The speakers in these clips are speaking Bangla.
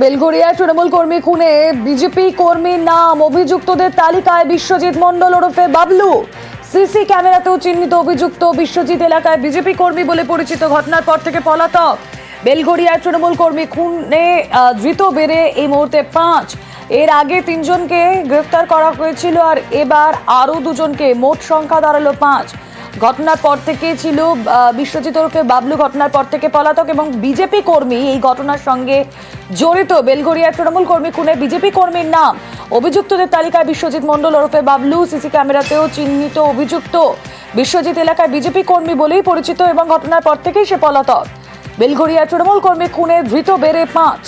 বেলঘরিয়ায় তৃণমূল কর্মী খুনে বিজেপি কর্মীর নাম, অভিযুক্তদের তালিকায় বিশ্বজিৎ মণ্ডল ওরফে বাবলু। সিসি ক্যামেরাতেও চিহ্নিত অভিযুক্ত বিশ্বজিৎ এলাকায় বিজেপি কর্মী বলে পরিচিত, ঘটনার পর থেকে পলাতক। বেলঘরিয়ায় তৃণমূল কর্মী খুনে ধৃত বেড়ে এই মুহূর্তে 5। এর আগে 3 জনকে গ্রেফতার করা হয়েছিল আর এবার আরো 2 জনকে, মোট সংখ্যা দাঁড়ালো 5। ঘটনার পর থেকে ছিল বিশ্বজিৎ ওরফে বাবলু ঘটনার পর থেকে পলাতক এবং বিজেপি কর্মী এই ঘটনার সঙ্গে জড়িত। বেলঘরিয়ার তৃণমূল কর্মী খুনে বিজেপি কর্মীর নাম, অভিযুক্তদের তালিকায় বিশ্বজিৎ মণ্ডল ওরফে বাবলু। সিসি ক্যামেরাতেও চিহ্নিত অভিযুক্ত বিশ্বজিৎ এলাকায় বিজেপি কর্মী বলেই পরিচিত এবং ঘটনার পর থেকেই সে পলাতক। বেলঘরিয়ার তৃণমূল কর্মী খুনে ধৃত বেড়ে 5।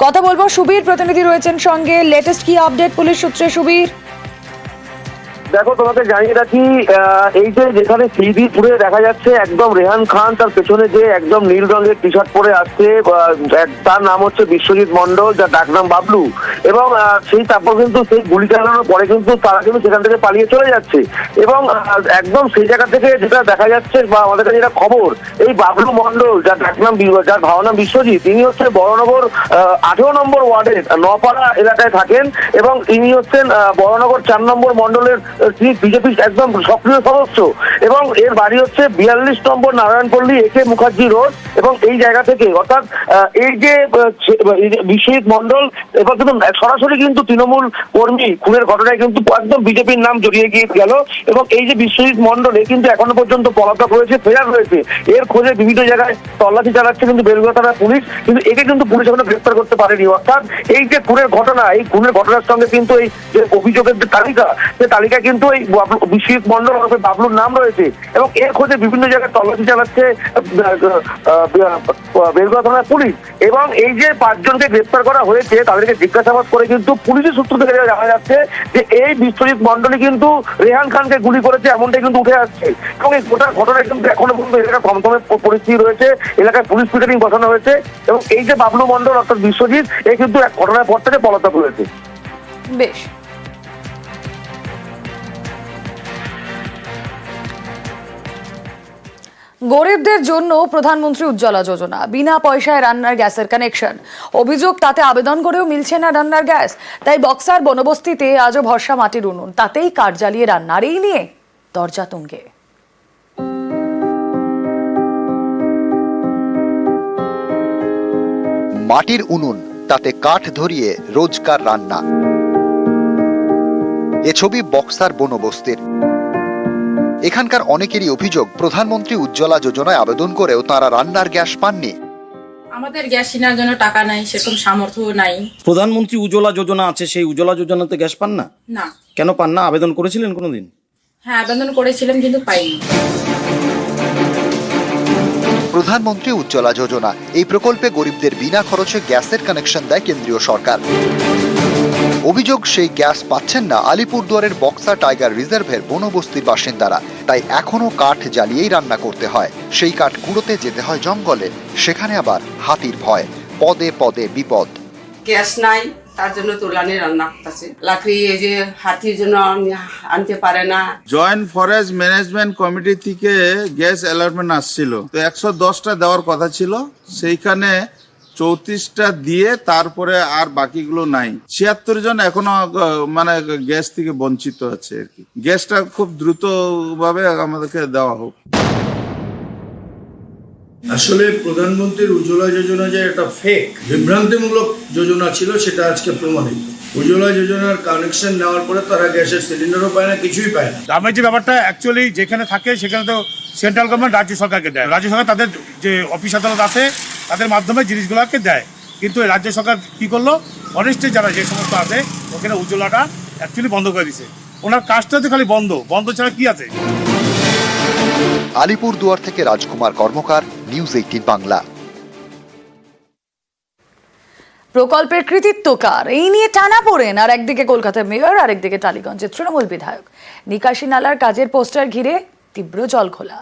কথা বলবো, সুবীর প্রতিনিধি রয়েছেন সঙ্গে। লেটেস্ট কি আপডেট পুলিশ সূত্রে? সুবীর, দেখো, তোমাকে জানিয়ে রাখি, এই যে যেখানে শ্রীদিপুরে দেখা যাচ্ছে একদম রেহান খান, তার পেছনে যে একদম নীল রঙের টি শার্ট পরে আসছে, তার নাম হচ্ছে বিশ্বজিৎ মণ্ডল, যার ডাকনাম বাবলু। এবং সেই তারপর কিন্তু সেই গুলি চালানোর পরে কিন্তু তারা কিন্তু সেখান থেকে পালিয়ে চলে যাচ্ছে। এবং একদম সেই জায়গা থেকে যেটা দেখা যাচ্ছে বা আমাদের কাছে যেটা খবর, এই বাবলু মণ্ডল, যার ডাকনাম, যার ভাবনাম বিশ্বজিৎ, তিনি হচ্ছে বড়নগর 18 নম্বর ওয়ার্ডের নপাড়া এলাকায় থাকেন এবং ইনি হচ্ছেন বড়নগর 4 নম্বর মণ্ডলের বিজেপি একদম সক্রিয় সদস্য। এবং এর বাড়ি হচ্ছে 42 নম্বর নারায়ণপল্লী একে মুখার্জি রোড। এবং এই জায়গা থেকে অর্থাৎ এই যে বিশ্বজিৎ মণ্ডল এবার কিন্তু সরাসরি কিন্তু তৃণমূল কর্মী খুনের ঘটনায় কিন্তু একদম বিজেপির নাম জড়িয়ে গিয়ে গেল। এবং এই যে বিশ্বজিৎ মণ্ডল কিন্তু এখনো পর্যন্ত পলাতক রয়েছে, ফেরার রয়েছে। এর খোঁজে বিভিন্ন জায়গায় তল্লাশি চালাচ্ছে কিন্তু বেলঘরিয়া থানার পুলিশ, কিন্তু একে কিন্তু পুলিশ এখনো গ্রেফতার করতে পারেনি। অর্থাৎ এই যে খুনের ঘটনা, এই খুনের ঘটনার সঙ্গে কিন্তু এই যে অভিযোগের যে তালিকা, সে তালিকা কিন্তু এই বিশ্বজিৎ মণ্ডল ওরফে বাবলুর নাম রয়েছে। এবং এর খোঁজে বিভিন্ন জায়গায় তল্লাশি চালাচ্ছে বেলঘরিয়া থানার পুলিশ। এবং এই যে 5 জনকে গ্রেফতার করা হয়েছে, তাদেরকে জিজ্ঞাসাবাদ করে কিন্তু পুলিশের সূত্র থেকে জানা যাচ্ছে যে এই বিশ্বজিৎ মণ্ডলই কিন্তু রেহান খানকে গুলি করেছে, এমনটাই কিন্তু উঠে আসছে। এবং এই গোটা ঘটনায় কিন্তু এখনো পর্যন্ত এলাকায় থমথমে পরিস্থিতি রয়েছে, এলাকায় পুলিশ পিকেটিং বসানো হয়েছে। এবং এই যে বাবলু মণ্ডল অর্থাৎ বিশ্বজিৎ, এই কিন্তু এক ঘটনার পর থেকে পলাতক হয়েছে। বেশ। গরিবদের জন্য প্রধানমন্ত্রী উজ্জ্বলা যোজনা, বিনা পয়সায় রান্নার গ্যাসের কানেকশন। অভিযোগ, তাতে আবেদন করেও মিলছে না রান্নার গ্যাস। তাই বক্সার বনবস্তিতে আজও ভরসা মাটির উনুন, তাতেই কাঠ জ্বালিয়ে রান্নার। এই নিয়ে দরজা তুঙ্গে। মাটির উনুন, তাতে কাঠ ধরিয়ে রোজকার রান্না। এ ছবি বক্সার বনবস্তির। এখানকার অনেকেরই অভিযোগ, প্রধানমন্ত্রী উজ্জ্বলা যোজনায় আবেদন করেও তারা রান্নার গ্যাস পাননি। আমাদের গ্যাস কেনার জন্য টাকা নাই, সেরকম সামর্থ্য নাই। প্রধানমন্ত্রী উজ্জ্বলা যোজনা আছে, সেই উজ্জ্বলা যোজনাতে গ্যাস পান না? না। কেন পান না? আবেদন করেছিলেন কোনোদিন? হ্যাঁ, আবেদন করেছিলাম কিন্তু পাইনি। প্রধানমন্ত্রী উজ্জ্বলা যোজনা, এই প্রকল্পে গরিবদের বিনা খরচে গ্যাসের কানেকশন দেয় কেন্দ্রীয় সরকার। অভিযোগ, সেই গ্যাস পাচ্ছেন না আলিপুরদুয়ারের বক্সা টাইগার রিজার্ভের বনবস্তির বাসিন্দারা। তাই এখনো কাঠ জ্বালিয়েই রান্না করতে হয়। সেই কাঠ কুড়োতে যেতে হয় জঙ্গলে, সেখানে আবার হাতির ভয়, পদে পদে বিপদ। গ্যাস নাই, তার জন্য তোলানে রান্না করতেছে। লাকড়ি এই যে হাতির জন্য আনতে পারে না। জয়েন্ট ফরেস্ট ম্যানেজমেন্ট কমিটি থেকে গ্যাস অ্যালটমেন্ট আসছিল, তো 110টা দেওয়ার কথা ছিল, সেইখানে 34টা দিয়ে তারপরে আর বাকিগুলো নাই। 76 জন এখনো মানে গ্যাস থেকে বঞ্চিত আছে আর কি। গ্যাসটা খুব দ্রুত ভাবে আমাদেরকে দেওয়া হোক। আসলে প্রধানমন্ত্রীর উজ্জ্বলা যোজনা যে একটা ফেক বিভ্রান্তিমূলক যোজনা ছিল, সেটা আজকে প্রমাণিত। উজ্জ্বলা যোজনার কানেকশন নেওয়ার পরে তারা গ্যাসের সিলিন্ডারও পায় না, কিছুই পায় না। দামের যে ব্যাপারটা অ্যাকচুয়ালি যেখানে থাকে সেখানে তো সেন্ট্রাল গভর্নমেন্ট রাজ্য সরকারকে দেয়, রাজ্য সরকার তাদের যে অফিস আদালত আছে তাদের মাধ্যমে জিনিসগুলোকে দেয়। কিন্তু রাজ্য সরকার কি করলো, ফরেস্টে যারা যে সমস্ত আছে ওখানে উজ্জ্বলাটা অ্যাকচুয়ালি বন্ধ করে দিছে। ওনার কাজটা তো খালি বন্ধ ছাড়া কি আছে। আলিপুরদুয়ার থেকে রাজকুমার কর্মকার, নিউজ 18 বাংলা। প্রকল্পের কৃতিত্ব কার, এই নিয়ে টানাপোড়েন। আর একদিকে কলকাতার মেয়র, আর একদিকে টালিগঞ্জের তৃণমূল বিধায়ক। নিকাশি নালার কাজের পোস্টার ঘিরে তীব্র জলঘোলা।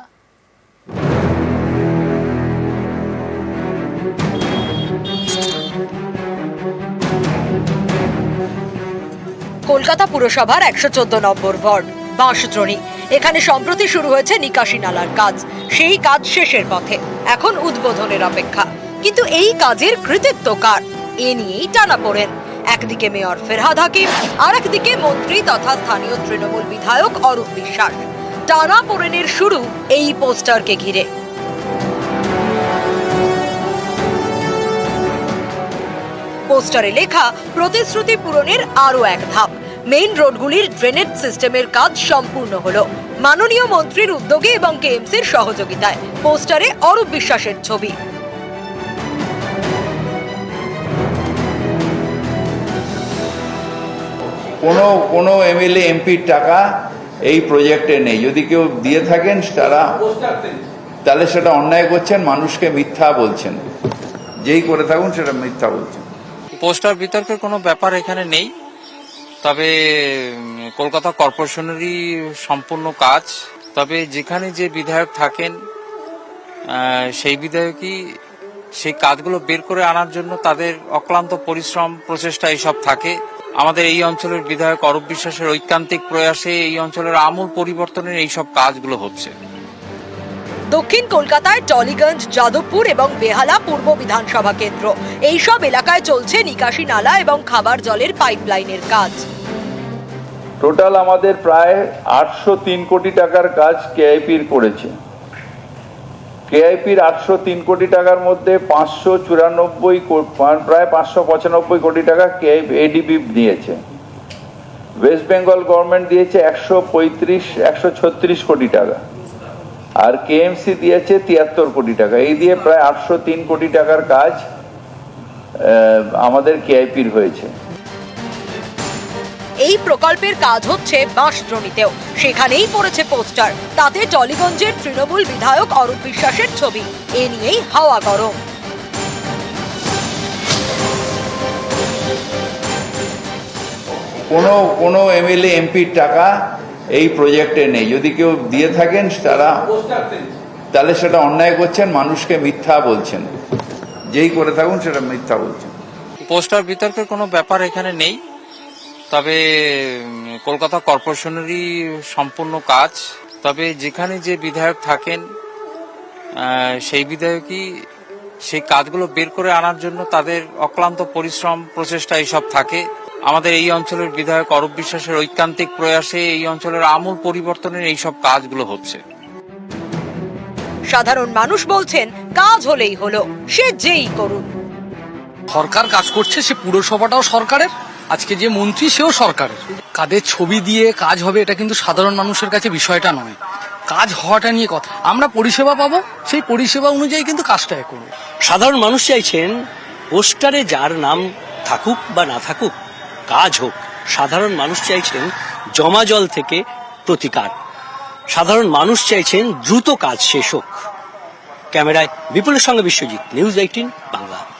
কলকাতা পুরসভার 114 নম্বর ওয়ার্ড বাঁশদ্রোণী, এখানে সম্প্রতি শুরু হয়েছে নিকাশি নালার কাজ। সেই কাজ শেষের পথে, এখন উদ্বোধনের অপেক্ষা। কিন্তু এই কাজের কৃতিত্ব কার, এ নিয়েই টানাপোড়েন। একদিকে মেয়র ফেরহাদ হাকিম, আর একদিকে মন্ত্রী তথা স্থানীয় তৃণমূল বিধায়ক অরূপ বিশ্বাস। টানাপোড়েনের শুরু এই পোস্টারকে ঘিরে। পোস্টারে লেখা প্রতিশ্রুতি পূরণের আরো এক ধাপ। মেইন রোডগুলির ড্রেনেজ সিস্টেমের কাজ সম্পূর্ণ হলো মাননীয় মন্ত্রীর উদ্যোগে এবং কেএমসির সহযোগিতায়। পোস্টারে অরূপ বিশ্বাসের ছবি। কোনো এমএলএ এমপির টাকা এই প্রজেক্টে নেই। যদি কেউ দিয়ে থাকেন তাহলে সেটা অন্যায় করছেন, মানুষকে মিথ্যা বলছেন। যেই করে থাকুন সেটা মিথ্যা বলছেন। পোস্টার বিতর্কের কোনো ব্যাপার এখানে নেই, তবে কলকাতা কর্পোরেশনেরই সম্পূর্ণ কাজ। তবে যেখানে যে বিধায়ক থাকেন সেই বিধায়কই সেই কাজগুলো বের করে আনার জন্য তাদের অক্লান্ত পরিশ্রম প্রচেষ্টা এইসব থাকে। আমাদের এই অঞ্চলের বিধায়ক অরূপ বিশ্বাসের ঐকান্তিক প্রয়াসে এই অঞ্চলের আমূল পরিবর্তনের এইসব কাজগুলো হচ্ছে। দক্ষিণ কলকাতায় টলিগঞ্জ, যাদবপুর এবং বেহালা পূর্ব বিধানসভা কেন্দ্র, এইসব এলাকায় চলছে নিকাশি নালা এবং খাবার জলের পাইপলাইনের কাজ। টোটাল আমাদের প্রায় 803 কোটি টাকার কাজ কেআইপির করেছে। কেআইপির 803 কোটি টাকার মধ্যে 594 প্রায় 595 কোটি টাকা এডিবি দিয়েছে। ওয়েস্ট বেঙ্গল গভর্নমেন্ট দিয়েছে 136 কোটি টাকা, আর কেএমসি দিয়েছে 73 কোটি টাকা। এই দিয়ে প্রায় 803 কোটি টাকার কাজ আমাদের কেআইপির হয়েছে। এই প্রকল্পের কাজ হচ্ছে বাঁশদ্রোণীতেও, সেখানেই পড়েছে পোস্টার। তাতে টলিগঞ্জের তৃণমূল বিধায়ক অরূপ বিশ্বাসের ছবি। এ নিয়েই হাওয়া গরম। কোনো এমএলএ এমপির টাকা এই প্রজেক্টে নেই। যদি কেউ দিয়ে থাকেন তাহলে সেটা অন্যায় করছেন, মানুষকে মিথ্যা বলছেন। যেই করে থাকুন সেটা মিথ্যা বলছেন। পোস্টার বিতর্কের কোনো ব্যাপার এখানে নেই, তবে কলকাতা কর্পোরেশনেরই সম্পূর্ণ কাজ। তবে যেখানে যে বিধায়ক থাকেন সেই বিধায়কই সেই কাজগুলো বের করে আনার জন্য তাদের অক্লান্ত পরিশ্রম প্রচেষ্টা এইসব থাকে। আমাদের এই অঞ্চলের বিধায়ক অরূপ বিশ্বাসের ঐকান্তিক প্রয়াসে এই অঞ্চলের আমূল পরিবর্তনের এইসব কাজগুলো হচ্ছে। সাধারণ মানুষ বলছেন কাজ হলেই হলো, সে যেই করুন। সরকার কাজ করছে, সে পুরসভাটাও সরকারের, আজকে যে মন্ত্রী সেও সরকারের। কাদের ছবি দিয়ে কাজ হবে এটা কিন্তু সাধারণ মানুষের কাছে বিষয়টা নয়, কাজ হওয়াটা নিয়ে কথা। আমরা পরিষেবা পাবো, সেই পরিষেবা অনুযায়ী কিন্তু কাজটা করবো। সাধারণ মানুষ চাইছেন পোস্টারে যার নাম থাকুক বা না থাকুক, কাজ হোক। সাধারণ মানুষ চাইছেন জমা জল থেকে প্রতিকার। সাধারণ মানুষ চাইছেন দ্রুত কাজ শেষ হোক। ক্যামেরায় বিপুলের সঙ্গে বিশ্বজিৎ, নিউজ 18 বাংলা।